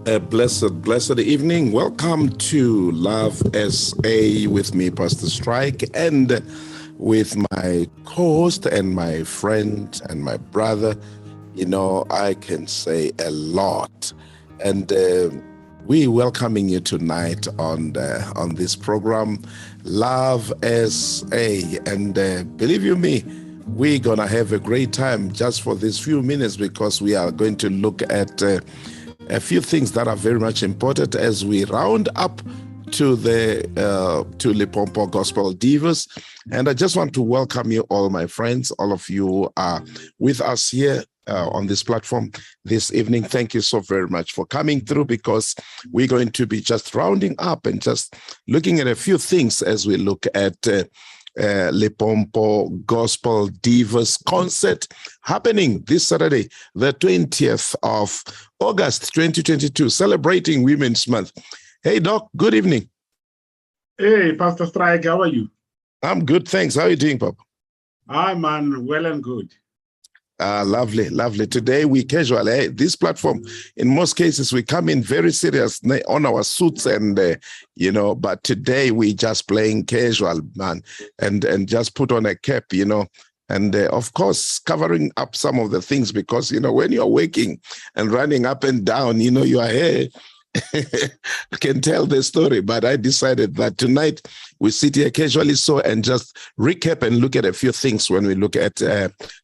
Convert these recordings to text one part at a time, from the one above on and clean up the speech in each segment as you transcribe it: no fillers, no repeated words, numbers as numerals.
A blessed evening. Welcome to Love SA with me, Pastor Strike, and with my co-host and my friend and my brother. You know, I can say a lot. And we welcoming you tonight on this program, Love SA. And believe you me, we're going to have a great time just for these few minutes because we are going to look at a few things that are very much important as we round up to the to LIMPOPO Gospel Divas. And I just want to welcome you all, my friends. All of you are with us here on this platform this evening. Thank you so very much for coming through, because we're going to be just rounding up and just looking at a few things as we look at LIMPOPO Gospel Divas concert happening this Saturday, the 20th of August 2022, celebrating Women's Month. Hey, Doc, good evening. Hey, Pastor Strike, how are you? I'm good, thanks. How are you doing, Papa? I'm well and good. Lovely. Today we casual. This platform, in most cases, we come in very serious on our suits and, but today we just playing casual, man, and just put on a cap, and of course, covering up some of the things because, when you're waking and running up and down, your hair can tell the story. But I decided that tonight we sit here casually and just recap and look at a few things when we look at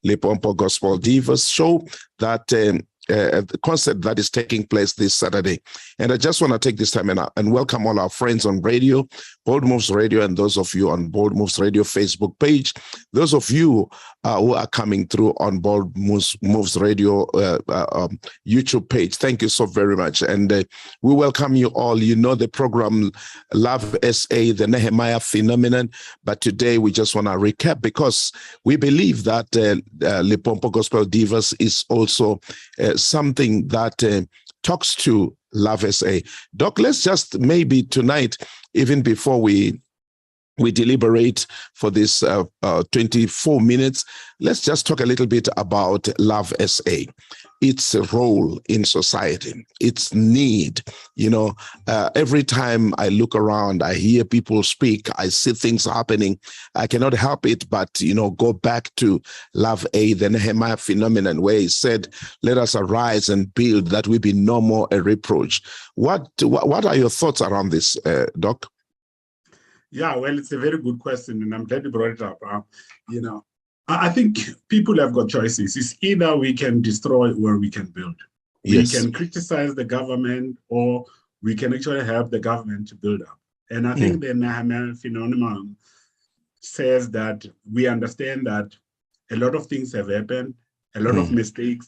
LIMPOPO Gospel Divas show that the concert that is taking place this Saturday. And I just want to take this time and welcome all our friends on radio, Bold Moves Radio, and those of you on Bold Moves Radio Facebook page, those of you who are coming through on Bold Moves Radio YouTube page. Thank you so very much. And we welcome you all. You know the program Love SA, the Nehemiah phenomenon. But today we just want to recap because we believe that LIMPOPO Gospel Divas is also something that talks to Love SA. Doc, let's just maybe tonight, even before we deliberate for this 24 minutes, let's just talk a little bit about Love SA, its role in society, its need. Every time I look around, I hear people speak, I see things happening, I cannot help it but, go back to Love A, the Nehemiah phenomenon, where he said, let us arise and build, that we be no more a reproach. What are your thoughts around this, Doc? Yeah, well, it's a very good question, and I'm glad you brought it up. I think people have got choices. It's either we can destroy or we can build. Yes. We can criticize the government, or we can actually help the government to build up. And I think the Nehemiah phenomenon says that we understand that a lot of things have happened, a lot of mistakes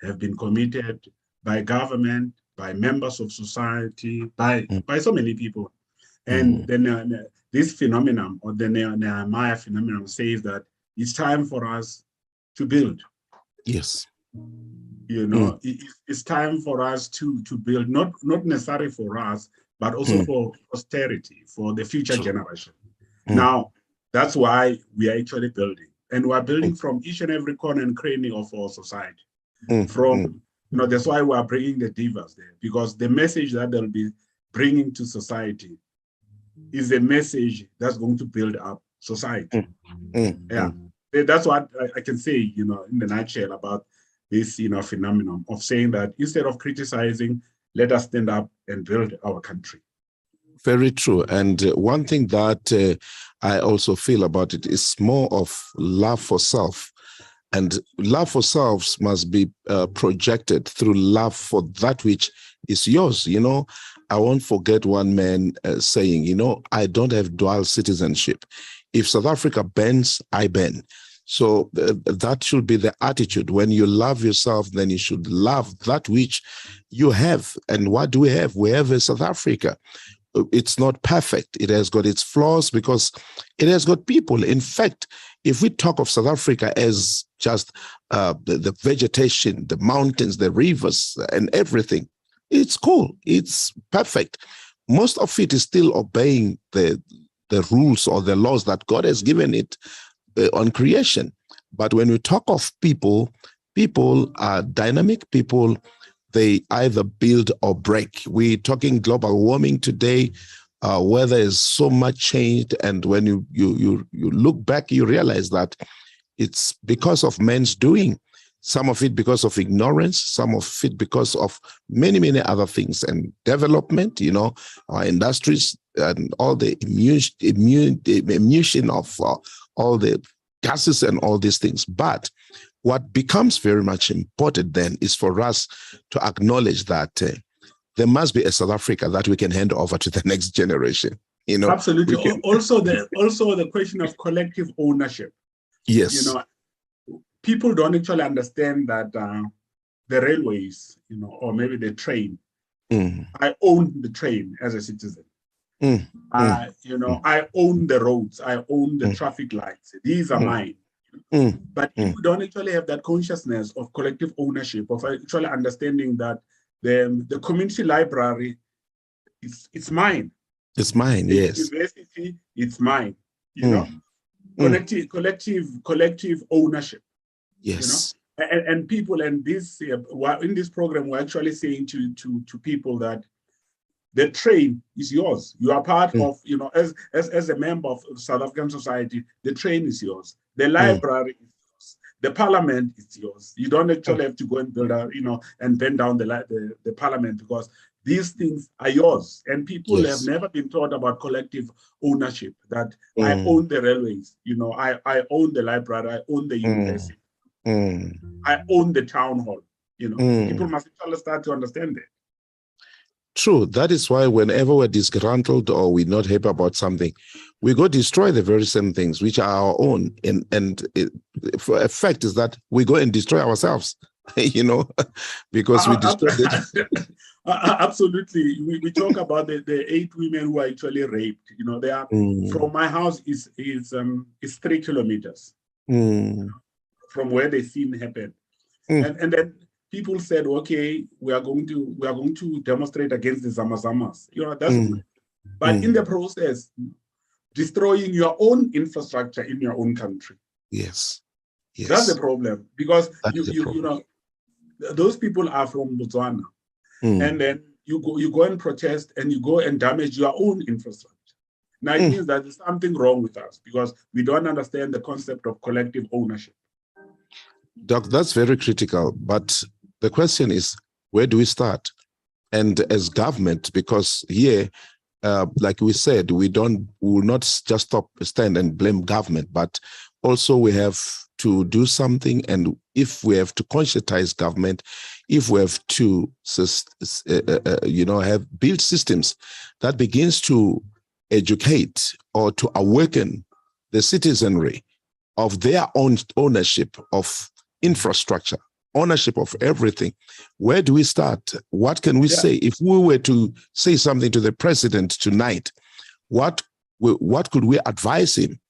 have been committed by government, by members of society, by so many people. And then this phenomenon, or the Nehemiah phenomenon, says that it's time for us to build. Yes. It's time for us to build, not necessarily for us, but also for posterity, for the future generation. Now, that's why we are actually building. And we're building from each and every corner and cranny of our society. That's why we are bringing the divas there, because the message that they'll be bringing to society is a message that's going to build up society. Yeah, that's what I can say, in the nutshell about this, phenomenon of saying that instead of criticizing, let us stand up and build our country. Very true. And one thing that I also feel about it is more of love for self. And love for self must be projected through love for that which is yours. I won't forget one man saying, I don't have dual citizenship. If South Africa bends, I bend. So that should be the attitude. When you love yourself, then you should love that which you have. And what do we have? We have a South Africa. It's not perfect. It has got its flaws because it has got people. In fact, if we talk of South Africa as just the vegetation, the mountains, the rivers, and everything, it's cool. It's perfect. Most of it is still obeying the rules or the laws that God has given it on creation. But when we talk of people are dynamic. People they either build or break. We're talking global warming today. Weather is so much changed, and when you look back, you realize that it's because of men's doing. Some of it because of ignorance, some of it because of many other things, and development. Our industries and all the emission of all the gases and all these things. But what becomes very much important then is for us to acknowledge that there must be a South Africa that we can hand over to the next generation. Absolutely. Also the question of collective ownership. Yes. People don't actually understand that the railways, or maybe the train. I own the train as a citizen. I own the roads. I own the traffic lights. These are mine. But people don't actually have that consciousness of collective ownership, of actually understanding that the community library, it's mine. It's mine, yes. University, it's mine. Collective ownership. Yes. And people, and this in this program, we're actually saying to people that the train is yours. You are part of, as a member of South African society, the train is yours. The library is yours. The parliament is yours. You don't actually have to go and build and bend down the parliament, because these things are yours. And people have never been taught about collective ownership, that I own the railways, I own the library, I own the university. I own the town hall. People must actually start to understand that. True. That is why whenever we're disgruntled or we're not happy about something, we go destroy the very same things which are our own. And for a fact is that we go and destroy ourselves, because we destroy it. Absolutely. We talk about the 8 women who are actually raped. They are from my house is 3 kilometers from where the scene happened. And then people said, okay, we are going to demonstrate against the Zamazamas. That's good. But in the process, destroying your own infrastructure in your own country. Yes. That's the problem, because those people are from Botswana, and then you go and protest and you go and damage your own infrastructure. Now it means that there's something wrong with us, because we don't understand the concept of collective ownership. Doc, that's very critical. But the question is, where do we start? And as government, because here, like we said, we will not just stand and blame government, but also we have to do something. And if we have to conscientize government, if we have to, have built systems that begins to educate or to awaken the citizenry of their own ownership of infrastructure, ownership of everything, where do we start? What can we say? If we were to say something to the president tonight, what could we advise him?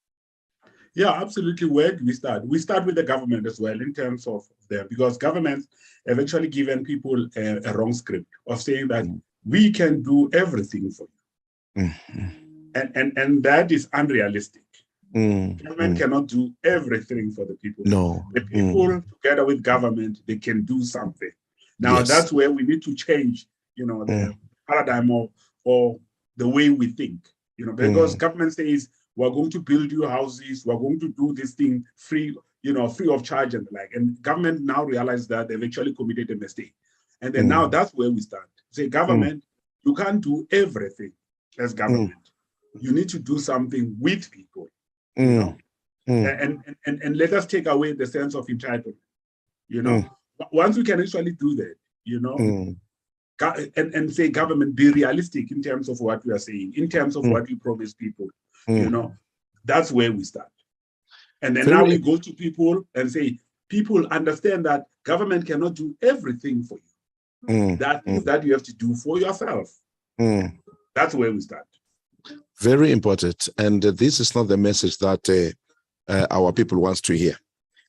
Yeah, absolutely. Where do we start? We start with the government as well, in terms of them, because governments have actually given people a wrong script of saying that we can do everything for you. And that is unrealistic. Government cannot do everything for the people. No. The people, together with government, they can do something. Now, that's where we need to change, the paradigm or the way we think, because government says, we're going to build you houses, we're going to do this thing free of charge and the like. And government now realize that they've actually committed a mistake. And then now that's where we start. Say, government, you can't do everything as government. You need to do something with people. And let us take away the sense of entitlement. Once we can actually do that, and say, government, be realistic in terms of what we are saying, in terms of what we promise people, that's where we start. And then now we go to people and say, people understand that government cannot do everything for you. That is that you have to do for yourself. That's where we start. Very important. And this is not the message that our people wants to hear.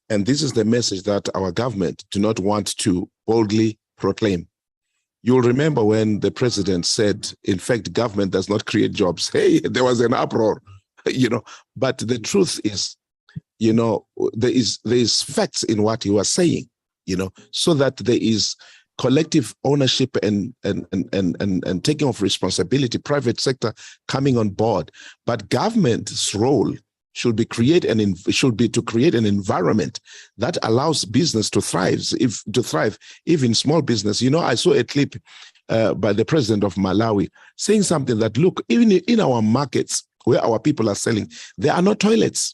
And this is the message that our government do not want to boldly proclaim. You'll remember when the president said, in fact, government does not create jobs. Hey, there was an uproar, But the truth is, there is facts in what he was saying, so that there is collective ownership and taking of responsibility, private sector coming on board. But government's role should be to create an environment that allows business to thrive, even small business. I saw a clip by the president of Malawi saying something that, look, even in our markets where our people are selling, there are no toilets.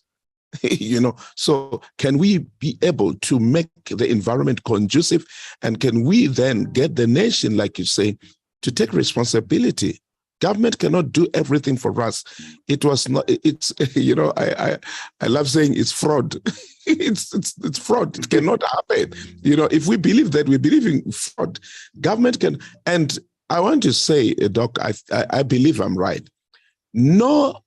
So can we be able to make the environment conducive, and can we then get the nation, like you say, to take responsibility? Government cannot do everything for us. It's I love saying it's fraud. it's fraud. It cannot happen. If we believe that, we believe in fraud. Government can, and I want to say, Doc, I believe I'm right. No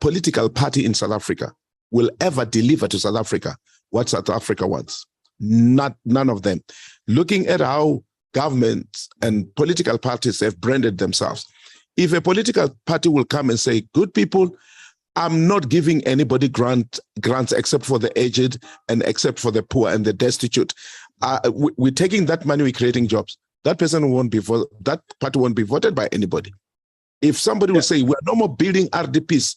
political party in South Africa will ever deliver to South Africa what South Africa wants. None of them. Looking at how governments and political parties have branded themselves, if a political party will come and say, good people, I'm not giving anybody grants except for the aged and except for the poor and the destitute. We're taking that money, we're creating jobs. That person that party won't be voted by anybody. If somebody will say, we're no more building RDPs,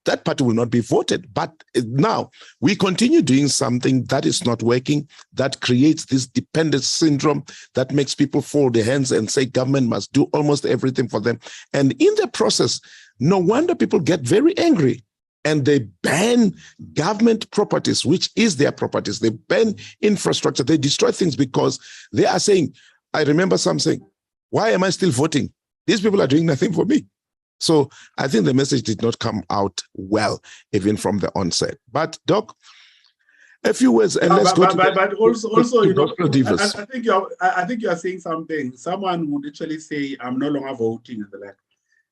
that party will not be voted. But now we continue doing something that is not working, that creates this dependence syndrome that makes people fold their hands and say government must do almost everything for them. And in the process, no wonder people get very angry and they ban government properties, which is their properties. They ban infrastructure. They destroy things because they are saying, I remember some saying, why am I still voting? These people are doing nothing for me. So I think the message did not come out well, even from the onset. But Doc, a few words, and let's go. But also, DIVAS. I think you are saying something. Someone would actually say, "I'm no longer voting," and the like.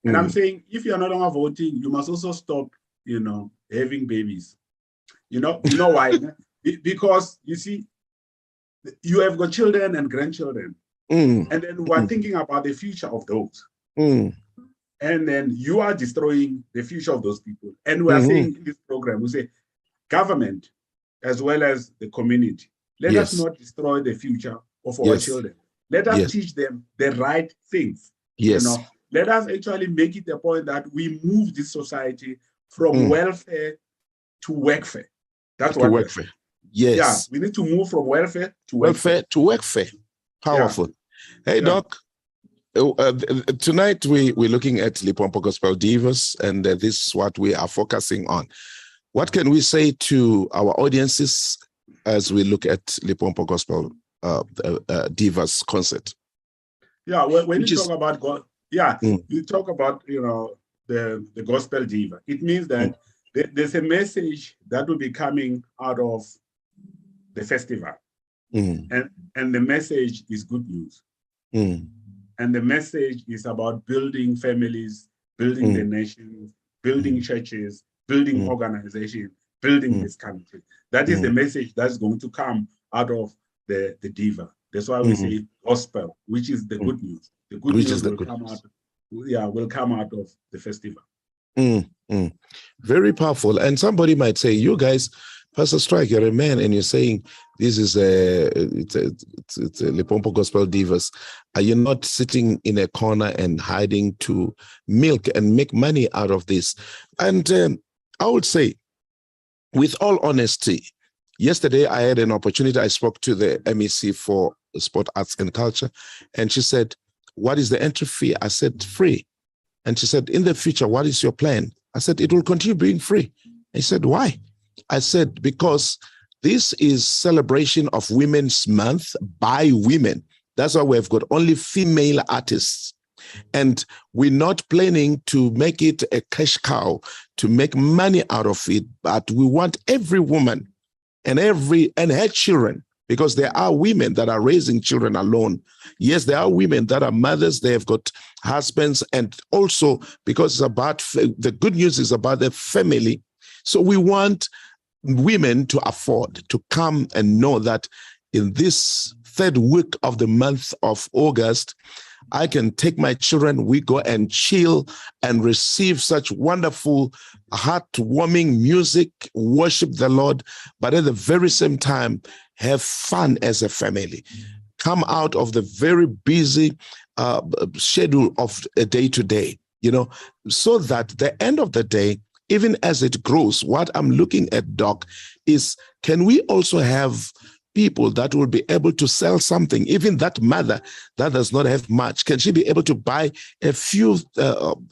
And I'm saying, if you are no longer voting, you must also stop, having babies. You know why? Because you see, you have got children and grandchildren, and then we're thinking about the future of those. And then you are destroying the future of those people. And we are saying in this program, we say, government, as well as the community, let us not destroy the future of our children. Let us teach them the right things. Let us actually make it a point that we move this society from welfare to workfare. That's what workfare. Yes. Yeah, we need to move from welfare to workfare. Powerful. Yeah. Hey, Doc. Tonight we're looking at LIMPOPO Gospel Divas, and this is what we are focusing on. What can we say to our audiences as we look at LIMPOPO Gospel Divas concert? Yeah, when you talk about God, you talk about the gospel diva. It means that there's a message that will be coming out of the festival, and the message is good news. And the message is about building families, building the nation, building churches, building organizations, building this country. That is the message that's going to come out of the diva. That's why we say gospel, which is the good news. The good news will come out of the festival. Very powerful. And somebody might say, you guys, Pastor Strike, you're a man, and you're saying this is it's a LIMPOPO Gospel Divas. Are you not sitting in a corner and hiding to milk and make money out of this? And I would say, with all honesty, yesterday I had an opportunity. I spoke to the MEC for Sport, Arts and Culture, and she said, what is the entry fee? I said, free. And she said, in the future, what is your plan? I said, it will continue being free. And she said, why? I said, because this is celebration of Women's Month by women. That's why we've got only female artists. And we're not planning to make it a cash cow to make money out of it, but we want every woman and her children, because there are women that are raising children alone. Yes, there are women that are mothers, they have got husbands, and also because it's about, the good news is about the family. So we want women to afford to come and know that in this third week of the month of August, I can take my children, we go and chill and receive such wonderful, heartwarming music, worship the Lord, but at the very same time, have fun as a family. come out of the very busy schedule of a day to day, so that the end of the day, even as it grows, what I'm looking at, Doc, is can we also have people that will be able to sell something? Even that mother that does not have much, can she be able to buy a few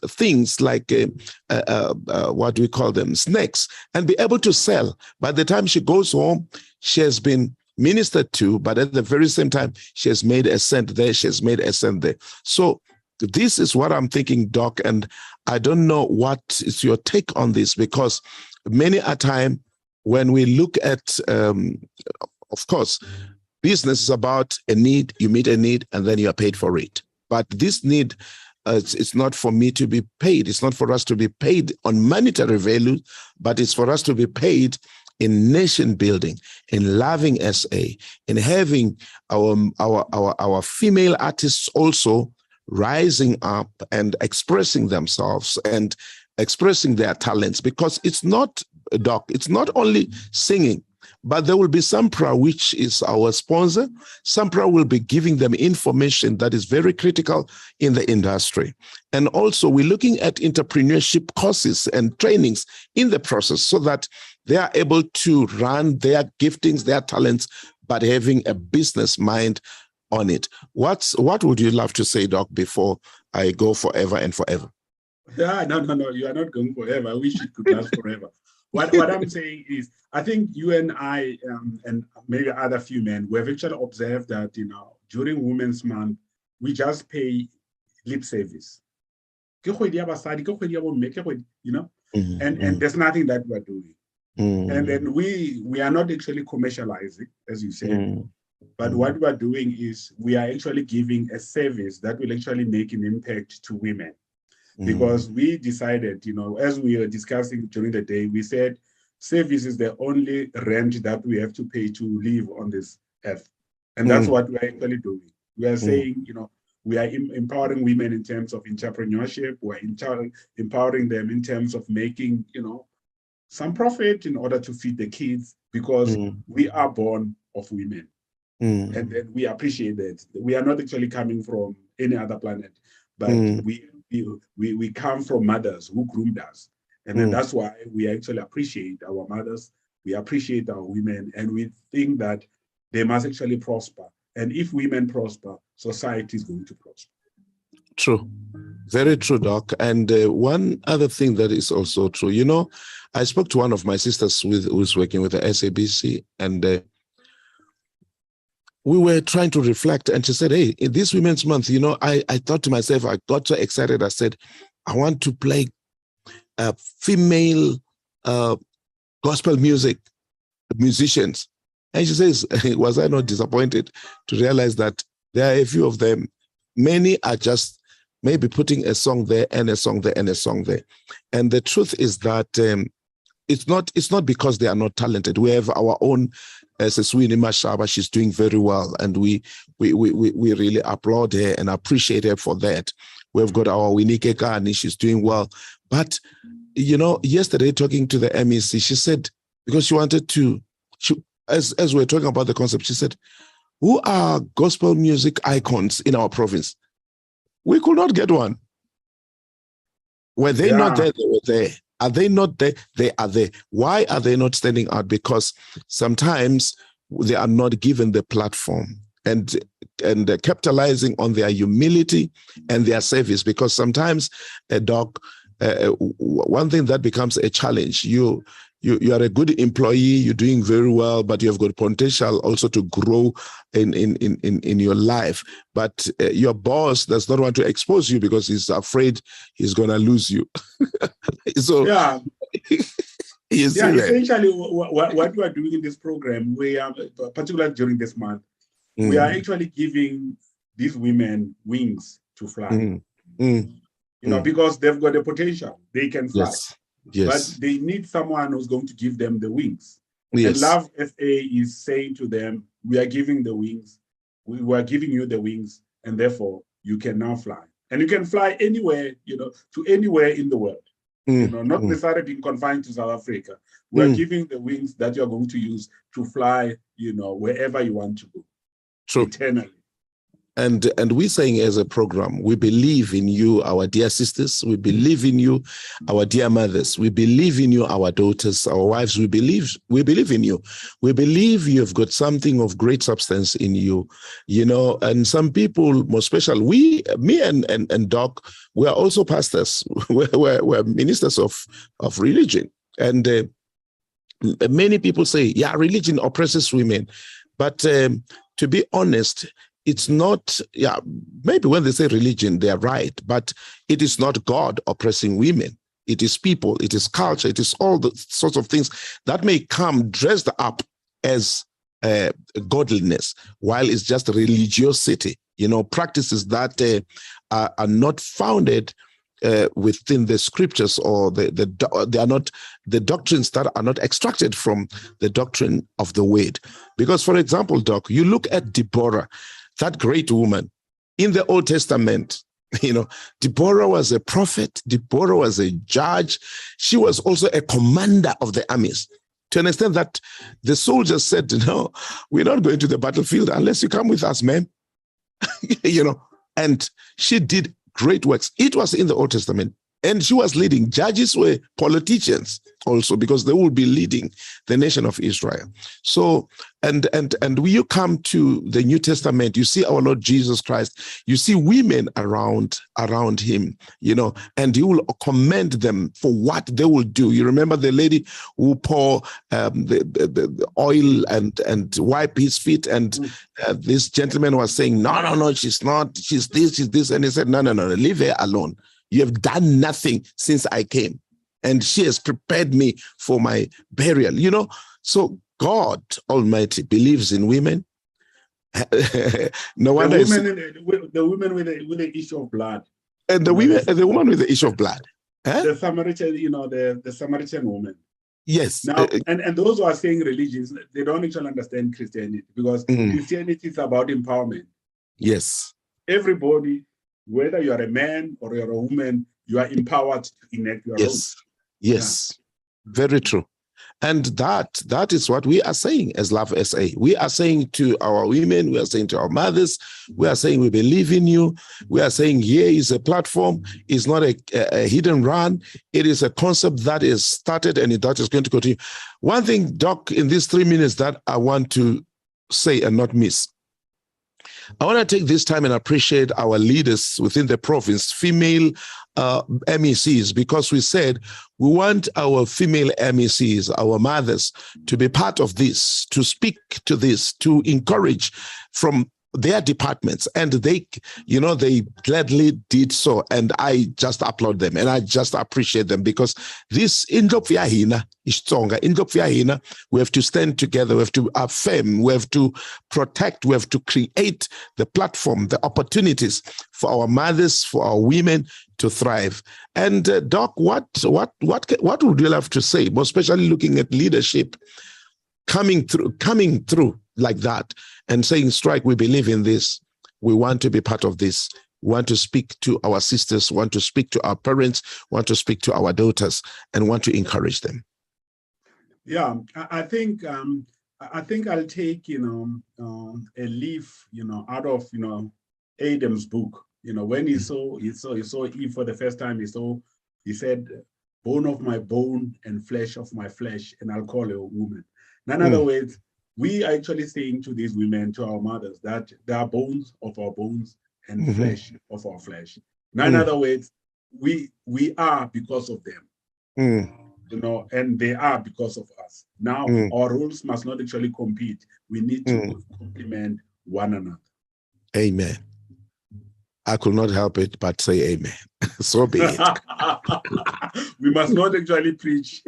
things like what do we call them, snacks, and be able to sell? By the time she goes home, she has been ministered to, but at the very same time, she has made a cent there, she has made a cent there. So this is what I'm thinking, Doc, and I don't know what is your take on this, because many a time when we look at of course, business is about a need, you meet a need, and then you are paid for it. But this need, it's not for me to be paid. It's not for us to be paid on monetary value, but it's for us to be paid in nation building, in loving SA, in having our female artists also rising up and expressing themselves and expressing their talents. Because it's not, Doc, it's not only singing, but there will be Sampra, which is our sponsor. Sampra will be giving them information that is very critical in the industry. And also we're looking at entrepreneurship courses and trainings in the process so that they are able to run their giftings, their talents, but having a business mind on it. What would you love to say, Doc, before I go forever and forever? Yeah, no, you are not going forever. I wish it could last forever. What I'm saying is, I think you and I and maybe other few men, we have actually observed that, during Women's Month, we just pay lip service. And there's nothing that we're doing. And then we are not actually commercializing, as you said, but what we're doing is we are actually giving a service that will actually make an impact to women. Because we decided, as we were discussing during the day, we said service is the only rent that we have to pay to live on this earth. And that's what we're actually doing. We are saying, we are empowering women in terms of entrepreneurship. We're empowering them in terms of making, some profit in order to feed the kids, because we are born of women. And then we appreciate that. We are not actually coming from any other planet, but we come from mothers who groomed us. And then that's why we actually appreciate our mothers, we appreciate our women, and we think that they must actually prosper. And if women prosper, society is going to prosper. True. Very true, Doc. And one other thing that is also true, I spoke to one of my sisters who's working with the SABC, and we were trying to reflect, and she said, hey, in this Women's Month, I thought to myself, I got so excited. I said, I want to play female gospel musicians. And she says, was I not disappointed to realize that there are a few of them? Many are just maybe putting a song there and a song there and a song there. And the truth is that it's not because they are not talented. We have our own Seswini Mashaba. She's doing very well, and we really applaud her and appreciate her for that. We've got our Winike Kani. She's doing well. But yesterday talking to the MEC, she said, because she wanted to, as we're talking about the concept, she said, who are gospel music icons in our province? We could not get one. Were they not there? They were there. Are they not there? They are there. Why are they not standing out? Because sometimes they are not given the platform and capitalizing on their humility and their service. Because sometimes, Doc, one thing that becomes a challenge, you are a good employee, you're doing very well, but you have got potential also to grow in your life. But your boss does not want to expose you because he's afraid he's going to lose you. So yeah. Essentially, what we are doing in this program, we are, particularly during this month, we are actually giving these women wings to fly. Because they've got the potential, they can fly. Yes. But they need someone who's going to give them the wings. Yes. And Love SA is saying to them, we are giving the wings. We are giving you the wings, and therefore you can now fly. And you can fly anywhere, to anywhere in the world. Not necessarily being confined to South Africa. We are giving the wings that you are going to use to fly, wherever you want to go. True. Eternally. And we're saying as a program, we believe in you, our dear sisters. We believe in you, our dear mothers. We believe in you, our daughters, our wives. We believe in you. We believe you've got something of great substance in you, and some people, more special, me and Doc, we are also pastors. We're ministers of religion. And many people say, yeah, religion oppresses women. But to be honest, it's not, maybe when they say religion, they're right, but it is not God oppressing women. It is people, it is culture, it is all the sorts of things that may come dressed up as godliness, while it's just religiosity, practices that are not founded within the scriptures, or they are not the doctrines that are not extracted from the doctrine of the word. Because, for example, Doc, you look at Deborah, that great woman in the Old Testament. Deborah was a prophet. Deborah was a judge. She was also a commander of the armies, to an extent that the soldiers said, no, we're not going to the battlefield unless you come with us, ma'am. And she did great works. It was in the Old Testament. And she was leading. Judges were politicians also, because they will be leading the nation of Israel. So, and when you come to the New Testament, you see our Lord Jesus Christ, you see women around him, and he will commend them for what they will do. You remember the lady who pour the oil and wipe his feet, and this gentleman was saying, no, she's not, she's this. And he said, no, leave her alone. You have done nothing since I came, and she has prepared me for my burial. So God Almighty believes in women. No wonder the women with the issue of blood, and the woman with the issue of blood, the Samaritan, the Samaritan woman. Yes. Now, and those who are saying religions, they don't actually understand Christianity, because Christianity is about empowerment. Yes. Everybody, whether you are a man or you're a woman, you are empowered to enact your role. Yes, very true. And that is what we are saying as Love SA. We are saying to our women, we are saying to our mothers, we are saying we believe in you. We are saying here is a platform, it's not a hidden run. It is a concept that is started and that is going to continue. One thing, Doc, in these 3 minutes that I want to say and not miss, I want to take this time and appreciate our leaders within the province, female MECs, because we said we want our female MECs, our mothers, to be part of this, to speak to this, to encourage from their departments, and they gladly did so, and I just applaud them and I just appreciate them, because this indlop yahina is stronger. Indlop yahina, we have to stand together, we have to affirm, we have to protect, we have to create the platform, the opportunities for our mothers, for our women to thrive. And Doc, what would you have to say, more especially looking at leadership coming through like that and saying, Strike, we believe in this. We want to be part of this. We want to speak to our sisters, want to speak to our parents, want to speak to our daughters, and want to encourage them. Yeah, I think I'll take, a leaf, out of, Adam's book. When he saw Eve for the first time, he said, bone of my bone and flesh of my flesh, and I'll call her a woman. In other words, we are actually saying to these women, to our mothers, that they are bones of our bones and flesh of our flesh. Now, in other words, we are because of them, and they are because of us. Now, our roles must not actually compete. We need to complement one another. Amen. I could not help it but say amen. So be it. We must not actually preach.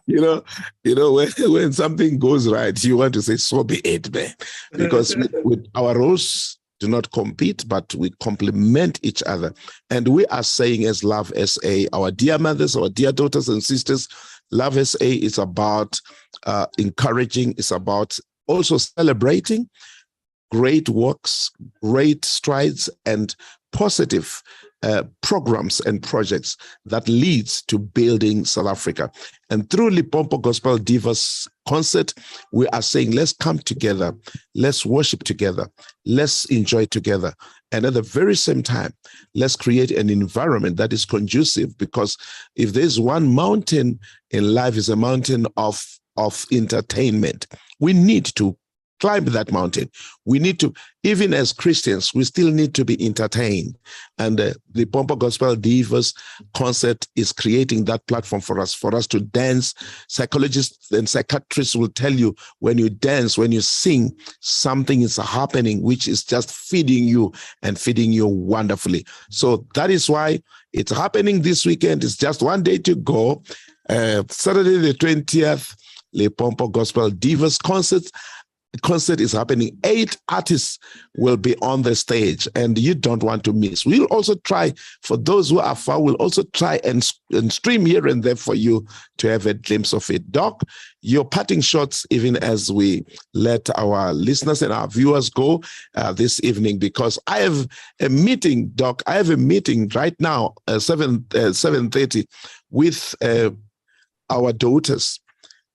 When something goes right, you want to say, so be it, man. Because with our roles do not compete, but we complement each other. And we are saying as Love SA, our dear mothers, our dear daughters and sisters, Love SA is about encouraging, it's about also celebrating great works, great strides, and positive programs and projects that leads to building South Africa. And through LIMPOPO Gospel Divas concert, we are saying, let's come together, let's worship together, let's enjoy together. And at the very same time, let's create an environment that is conducive, because if there's one mountain in life, is a mountain of entertainment. We need to climb that mountain. We need to, even as Christians, we still need to be entertained. And the LIMPOPO Gospel Divas concert is creating that platform for us to dance. Psychologists and psychiatrists will tell you, when you dance, when you sing, something is happening, which is just feeding you and feeding you wonderfully. So that is why it's happening this weekend. It's just one day to go. Saturday the 20th, LIMPOPO Gospel Divas concert is happening. 8 artists will be on the stage, and you don't want to miss. We'll also try, for those who are far, we'll also try and stream here and there for you to have a glimpse of it. Doc, your parting shots, even as we let our listeners and our viewers go this evening, because I have a meeting, Doc. I have a meeting right now, 7:30, with our daughters.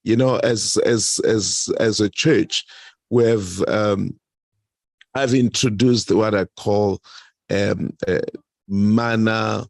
You know, as a church, I've introduced what I call Mana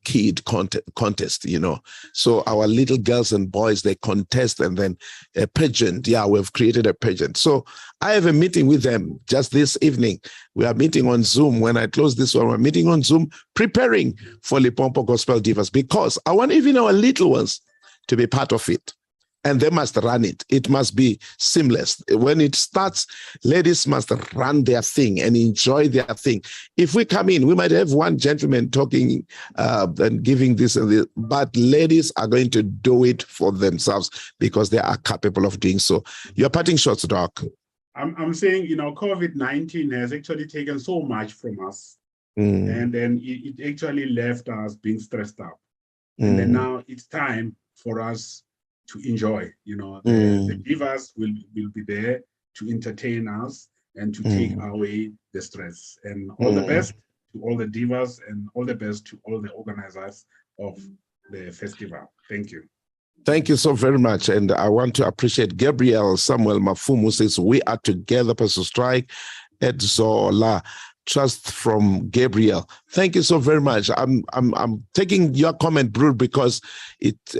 Kid contest, you know. So our little girls and boys, they contest, and then a pageant. Yeah, we've created a pageant. So I have a meeting with them just this evening. We are meeting on Zoom. When I close this one, we're meeting on Zoom, preparing for LIMPOPO Gospel Divas, because I want even our little ones to be part of it. And they must run it. It must be seamless. When it starts, ladies must run their thing and enjoy their thing. If we come in, we might have one gentleman talking and giving this and this, but ladies are going to do it for themselves, because they are capable of doing so. Your parting shots, Doc. I'm saying, you know, COVID-19 has actually taken so much from us. And then it actually left us being stressed out. And then now it's time for us to enjoy, you know, the divas will be there to entertain us and to take away the stress. And all the best to all the divas, and all the best to all the organizers of the festival. Thank you. Thank you so very much. And I want to appreciate Gabriel Samuel Mafumu says, we are together, Pastor Strike, Edzola. Trust from Gabriel. Thank you so very much. I'm taking your comment, Brood, because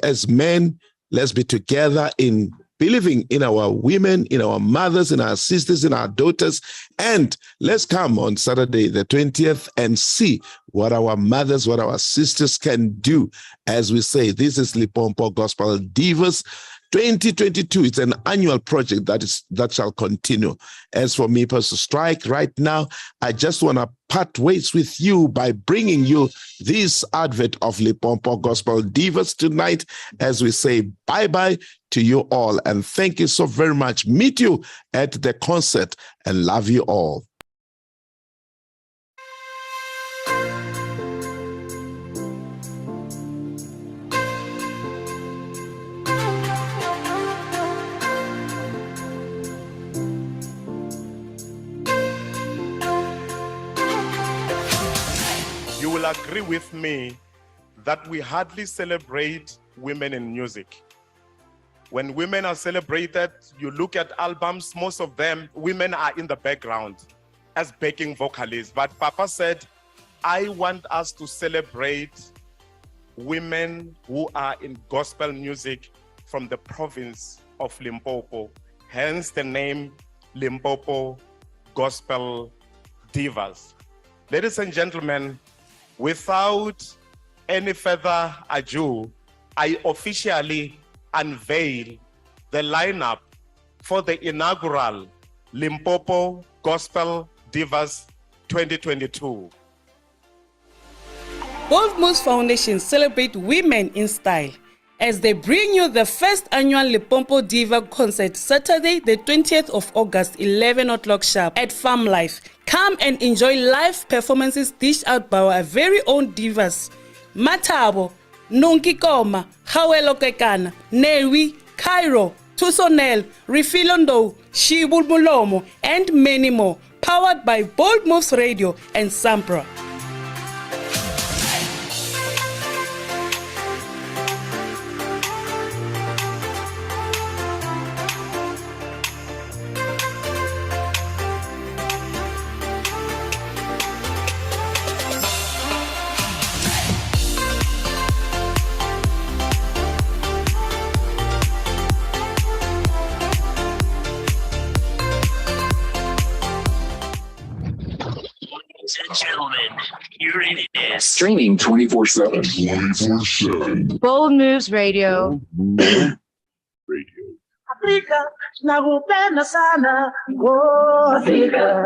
as men, let's be together in believing in our women, in our mothers, in our sisters, in our daughters, and let's come on Saturday the 20th and see what our mothers, what our sisters can do. As we say, this is LIMPOPO Gospel Divas 2022. It's an annual project that shall continue. As for me, Pastor Strike, right now, I just want to part ways with you by bringing you this advert of LIMPOPO Gospel Divas tonight, as we say bye-bye to you all. And thank you so very much. Meet you at the concert, and love you all. You will agree with me that we hardly celebrate women in music. When women are celebrated, you look at albums, most of them, women are in the background as backing vocalists. But Papa said, I want us to celebrate women who are in gospel music from the province of Limpopo. Hence the name LIMPOPO Gospel Divas. Ladies and gentlemen, without any further ado, I officially unveil the lineup for the inaugural LIMPOPO Gospel Divas 2022. Both Moose Foundation celebrate women in style as they bring you the first annual LIMPOPO Diva concert Saturday, the 20th of August, 11 o'clock sharp at Farm Life. Come and enjoy live performances dished out by our very own divas. Matabo, Nonki Koma, Hawelo Kekana, Newi, Cairo, Tusonel, Rifilondo, Shibul Mulomo, and many more. powered by Bold Moves Radio and Sampra. Ladies and gentlemen, here it is. Streaming 24/7. 24/7. Bold Moves Radio. Afrika, nakupenda sana. Oh, Afrika.